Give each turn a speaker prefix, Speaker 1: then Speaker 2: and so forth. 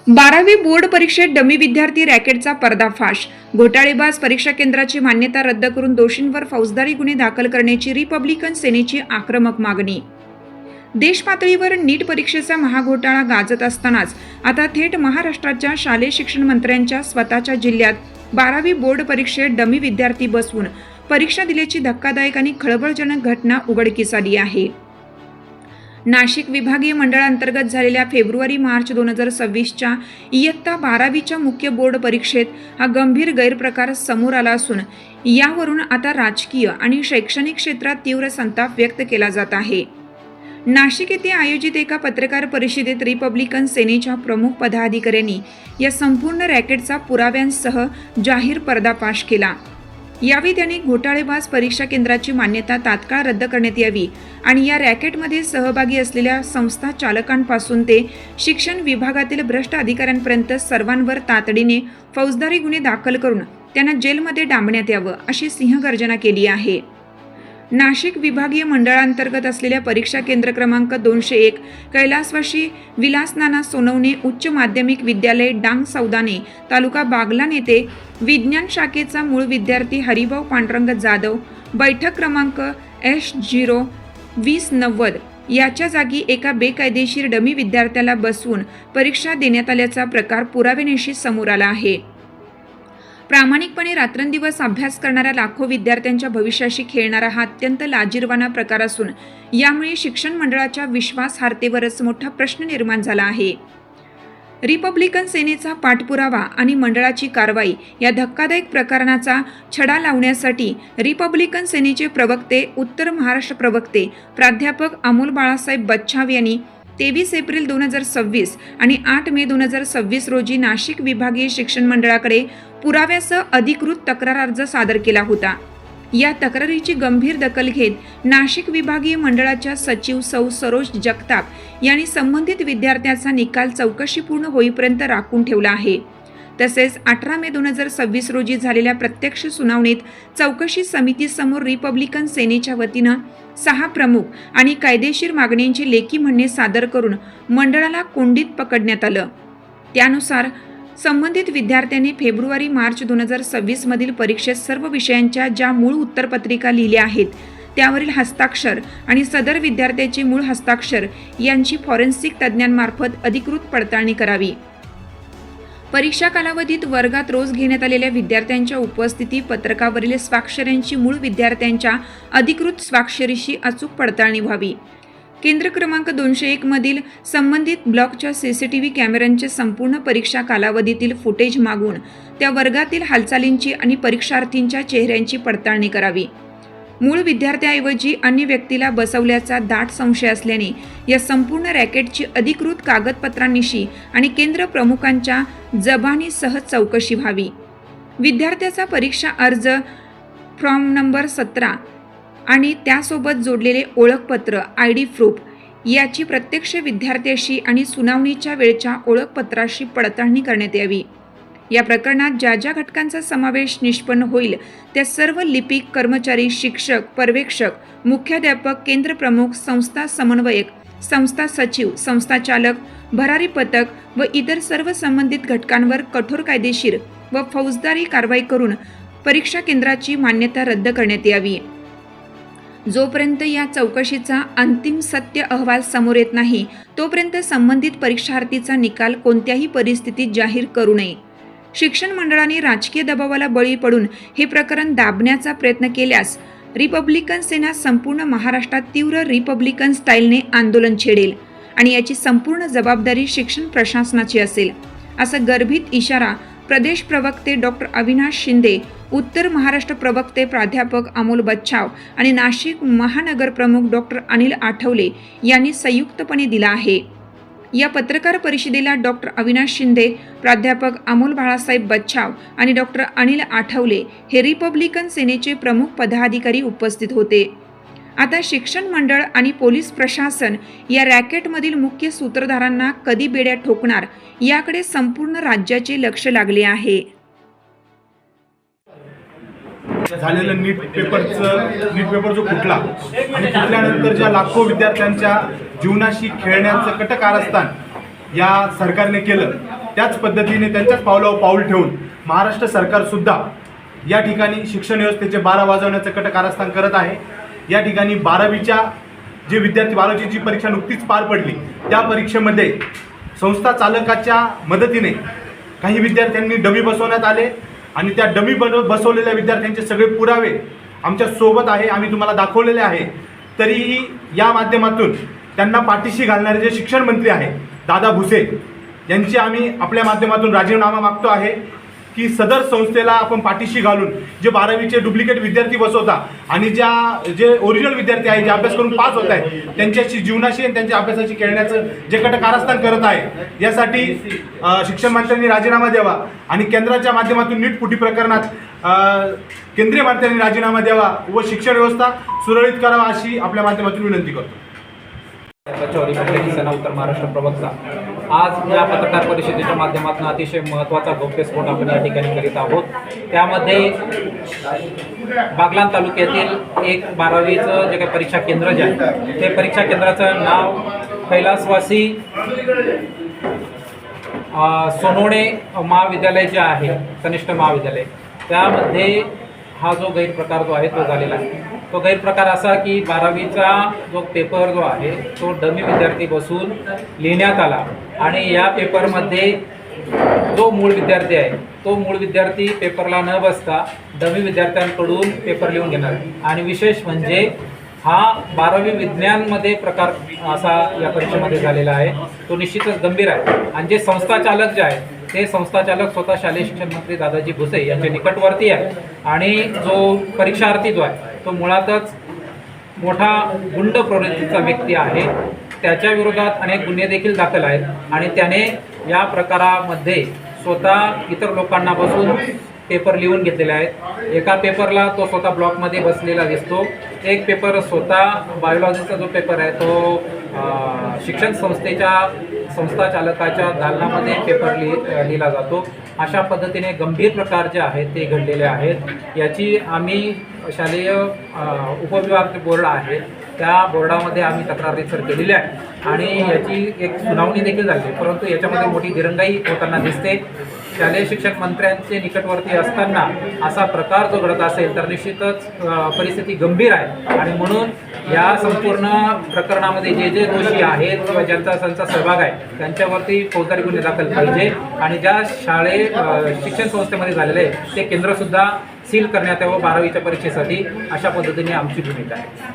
Speaker 1: 12वी बोर्ड परीक्षेत डमी विद्यार्थी रॅकेटचा पर्दाफाश. घोटाळेबाज परीक्षा केंद्राची मान्यता रद्द करून दोषींवर फौजदारी गुन्हे दाखल करण्याची रिपब्लिकन सेनेची आक्रमक मागणी. देश पातळीवर नीट परीक्षेचा महाघोटाळा गाजत असतानाच आता थेट महाराष्ट्राच्या शालेय शिक्षण मंत्र्यांच्या स्वतःच्या जिल्ह्यात 12वी बोर्ड परीक्षेत डमी विद्यार्थी बसवून परीक्षा दिल्याची धक्कादायक आणि खळबळजनक घटना उघडकीस आली आहे. नाशिक विभागीय मंडळांतर्गत झालेल्या फेब्रुवारी-मार्च 2026च्या इयत्ता 12वीच्या मुख्य बोर्ड परीक्षेत हा गंभीर गैरप्रकार समोर आला असून यावरून आता राजकीय आणि शैक्षणिक क्षेत्रात तीव्र संताप व्यक्त केला जात आहे. नाशिक येथे आयोजित एका पत्रकार परिषदेत रिपब्लिकन सेनेच्या प्रमुख पदाधिकाऱ्यांनी या संपूर्ण रॅकेटचा पुराव्यांसह जाहीर पर्दाफाश केला. यावेळी त्यांनी घोटाळेबाज परीक्षा केंद्राची मान्यता तात्काळ रद्द करण्यात यावी आणि या रॅकेटमध्ये सहभागी असलेल्या संस्था चालकांपासून ते शिक्षण विभागातील भ्रष्ट अधिकाऱ्यांपर्यंत सर्वांवर तातडीने फौजदारी गुन्हे दाखल करून त्यांना जेलमध्ये डांबण्यात यावं अशी सिंहगर्जना केली आहे. नाशिक विभागीय मंडळांतर्गत असलेल्या परीक्षा केंद्र क्रमांक 201 कैलासवासी विलास नाना सोनवणे उच्च माध्यमिक विद्यालय डांग सौदाने तालुका बागलाण येथे विज्ञान शाखेचा मूळ विद्यार्थी हरिभाऊ पांडुरंग जाधव बैठक क्रमांक S02090 याच्या जागी एका बेकायदेशीर डमी विद्यार्थ्याला बसवून परीक्षा देण्यात आल्याचा प्रकार पुराव्यानिशी समोर आला आहे. प्रामाणिकपणे रात्रंदिवस अभ्यास करणाऱ्या लाखो विद्यार्थ्यांच्या भविष्याशी खेळणारा हा अत्यंत लाजिरवाणा प्रकार असून यामुळे शिक्षण मंडळाच्या विश्वासार्हतेवरच मोठा प्रश्न निर्माण झाला आहे. रिपब्लिकन सेनेचा पाठपुरावा आणि मंडळाची कारवाई या धक्कादायक प्रकरणाचा छडा लावण्यासाठी रिपब्लिकन सेनेचे प्रवक्ते उत्तर महाराष्ट्र प्रवक्ते प्राध्यापक अमोल बाळासाहेब बच्छाव यांनी 23 एप्रिल 2026 आणि 8 मे 2026 रोजी नाशिक विभागीय शिक्षण मंडळाकडे पुराव्यासह अधिकृत तक्रार अर्ज सादर केला होता. या तक्रारीची गंभीर दखल घेत नाशिक विभागीय मंडळाच्या सचिव सौ सरोज जगताप यांनी संबंधित विद्यार्थ्याचा निकाल चौकशी पूर्ण होईपर्यंत राखून ठेवला आहे. तसेच 18 मे 2026 रोजी झालेल्या प्रत्यक्ष सुनावणीत चौकशी समितीसमोर रिपब्लिकन सेनेच्या वतीनं 6 प्रमुख आणि कायदेशीर मागण्यांची लेखी म्हणणे सादर करून मंडळाला कोंडीत पकडण्यात आलं. त्यानुसार संबंधित विद्यार्थ्यांनी फेब्रुवारी-मार्च 2026 मधील परीक्षेत सर्व विषयांच्या ज्या मूळ उत्तरपत्रिका लिहिल्या आहेत त्यावरील हस्ताक्षर आणि सदर विद्यार्थ्याचे मूळ हस्ताक्षर यांची फॉरेन्सिक तज्ज्ञांमार्फत अधिकृत पडताळणी करावी. परीक्षा कालावधीत वर्गात रोज घेण्यात आलेल्या विद्यार्थ्यांच्या उपस्थिती पत्रकावरील स्वाक्षऱ्यांची मूळ विद्यार्थ्यांच्या अधिकृत स्वाक्षरीशी अचूक पडताळणी व्हावी. केंद्र क्रमांक 201 मधील संबंधित ब्लॉकच्या CCTV कॅमेऱ्यांचे संपूर्ण परीक्षा कालावधीतील फुटेज मागून त्या वर्गातील हालचालींची आणि परीक्षार्थींच्या चेहऱ्यांची पडताळणी करावी. मूळ विद्यार्थ्याऐवजी अन्य व्यक्तीला बसवल्याचा दाट संशय असल्याने या संपूर्ण रॅकेटची अधिकृत कागदपत्रांनिशी आणि केंद्र प्रमुखांच्या जबानीसह चौकशी व्हावी. विद्यार्थ्याचा परीक्षा अर्ज फॉर्म नंबर 17 आणि त्यासोबत जोडलेले ओळखपत्र ID प्रूफ याची प्रत्यक्ष विद्यार्थ्याशी आणि सुनावणीच्या वेळच्या ओळखपत्राशी पडताळणी करण्यात यावी. या प्रकरणात ज्या ज्या घटकांचा समावेश निष्पन्न होईल त्या सर्व लिपिक कर्मचारी शिक्षक पर्यवेक्षक मुख्याध्यापक केंद्र प्रमुख संस्था समन्वयक संस्था सचिव संस्था चालक भरारी पथक व इतर सर्व संबंधित घटकांवर कठोर कायदेशीर व फौजदारी कारवाई करून परीक्षा केंद्राची मान्यता रद्द करण्यात यावी. जोपर्यंत या चौकशीचा अंतिम सत्य अहवाल समोर येत नाही तोपर्यंत संबंधित परीक्षार्थीचा निकाल कोणत्याही परिस्थितीत जाहीर करू नये. शिक्षण मंडळाने राजकीय दबावाला बळी पडून हे प्रकरण दाबण्याचा प्रयत्न केल्यास रिपब्लिकन सेना संपूर्ण महाराष्ट्रात तीव्र रिपब्लिकन स्टाईलने आंदोलन छेडेल आणि याची संपूर्ण जबाबदारी शिक्षण प्रशासनाची असेल, असा गर्भित इशारा प्रदेश प्रवक्ते डॉक्टर अविनाश शिंदे, उत्तर महाराष्ट्र प्रवक्ते प्राध्यापक अमोल बच्छाव आणि नाशिक महानगर प्रमुख डॉक्टर अनिल आठवले यांनी संयुक्तपणे दिला आहे. या पत्रकार परिषदेला डॉक्टर अविनाश शिंदे, प्राध्यापक अमोल बाळासाहेब बच्छाव आणि डॉक्टर अनिल आठवले हे रिपब्लिकन सेनेचे प्रमुख पदाधिकारी उपस्थित होते. आता शिक्षण मंडळ आणि पोलीस प्रशासन या रॅकेटमधील मुख्य सूत्रधारांना कधी बेड्या ठोकणार याकडे संपूर्ण राज्याचे लक्ष लागले आहे.
Speaker 2: झालेलं नीट पेपर जो फुटला आणि फुटल्यानंतर ज्या लाखो विद्यार्थ्यांच्या जीवनाशी खेळण्याचं कट कारस्थान या सरकारने केलं त्याच पद्धतीने त्यांच्याच पावलावर पाऊल ठेवून महाराष्ट्र सरकारसुद्धा या ठिकाणी शिक्षण व्यवस्थेचे 12 वाजवण्याचं कट कारस्थान करत आहे। या ठिकाणी 12वीच्या जे विद्यार्थी 12वीची जी परीक्षा नुकतीच पार पडली त्या परीक्षेमध्ये संस्था चालकाच्या मदतीने काही विद्यार्थ्यांनी डमी बसवण्यात आले आणि त्या डमी बसवलेल्या विद्यार्थ्यांचे सगळे पुरावे आमच्या सोबत आहे, आम्ही तुम्हाला दाखवलेले आहे। तरीही या माध्यमातून त्यांना पाठीशी घालणारे जे शिक्षण मंत्री आहे दादा भुसे यांची आम्ही आपल्या माध्यमातून राजीनामा मागतो आहे की सदर संस्थेला आपण पाठीशी घालून जे 12वीचे डुप्लिकेट विद्यार्थी बसवता आणि जे ओरिजिनल विद्यार्थी आहे जे अभ्यास करून पास होत आहेत त्यांच्याशी जीवनाशी आणि त्यांच्या अभ्यासाशी खेळण्याचं जे कट कारस्थान करत आहे यासाठी शिक्षण मंत्र्यांनी राजीनामा द्यावा आणि केंद्राच्या माध्यमातून नीट फुटी प्रकरणात केंद्रीय मंत्र्यांनी राजीनामा द्यावा व शिक्षण व्यवस्था सुरळीत करावा अशी आपल्या माध्यमातून विनंती करतो।
Speaker 3: सेना उत्तर महाराष्ट्र प्रवक्ता आज या पत्रकार परिषदेच्या माध्यमातून अतिशय महत्त्वाचा गौप्यस्फोट आपण या ठिकाणी करीत आहोत। त्यामध्ये बागलाण तालुक्यातील एक 12वीचं जे काही परीक्षा केंद्र जे आहे ते परीक्षा केंद्राचं नाव कैलासवासी सोनवणे महाविद्यालय जे आहे कनिष्ठ महाविद्यालय त्यामध्ये हा जो गैरप्रकार जो आहे तो झालेला आहे। तो गैरप्रकार असा की 12वीचा जो पेपर जो आहे तो डमी विद्यार्थी बसून लिहिण्यात आला आणि या पेपरमध्ये जो मूळ विद्यार्थी आहे तो मूळ विद्यार्थी पेपरला न बसता डमी विद्यार्थ्यांकडून पेपर लिहून घेणार आणि विशेष म्हणजे हा 12वी विज्ञानमध्ये प्रकार असा या परीक्षेमध्ये झालेला आहे तो निश्चितच गंभीर आहे। आणि जे संस्थाचालक जे आहे ते संस्थाचालक स्वतः शालेय शिक्षण मंत्री दादाजी भुसे यांचे निकटवर्ती आहे आणि जो परीक्षार्थी जो आहे तो मुळातच मोठा गुंड प्रवृत्तीचा व्यक्ती आहे। त्याच्या विरोधात अनेक गुन्हे देखील दाखल आहेत आणि त्याने या प्रकारामध्ये स्वतः इतर लोकांना बसून पेपर लिहून घेतलेले आहेत। एका पेपरला तो स्वतः ब्लॉकमध्ये बसलेला दिसतो, एक पेपर स्वतः बायोलॉजीचा जो पेपर आहे तो शिक्षण संस्था चालकाच्या दालनामध्ये पेपर लिहिला जातो। अशा पद्धतीने गंभीर प्रकार जे आहेत ते घडलेले आहेत। याची आम्ही शालेय उपविभाग बोर्ड आहे त्या बोर्डामध्ये आम्ही तक्रार रितसर केलेली आहे आणि याची एक सुनावणी देखील झाली, परंतु याच्यामध्ये मोठी दिरंगाई होताना दिसते। शालेय शिक्षण मंत्र्यांचे निकटवर्ती असताना असा प्रकार जो घडत असेल तर निश्चितच परिस्थिती गंभीर आहे आणि म्हणून या संपूर्ण प्रकरणामध्ये जे दोषी आहेत किंवा त्यांचा सहभाग आहे त्यांच्यावरती फौजदारी गुन्हे दाखल पाहिजे आणि ज्या शाळेय शिक्षण संस्थेमध्ये झालेले आहे ते केंद्रसुद्धा सील करण्यात यावं 12वीच्या परीक्षेसाठी, अशा पद्धतीने आमची भूमिका आहे।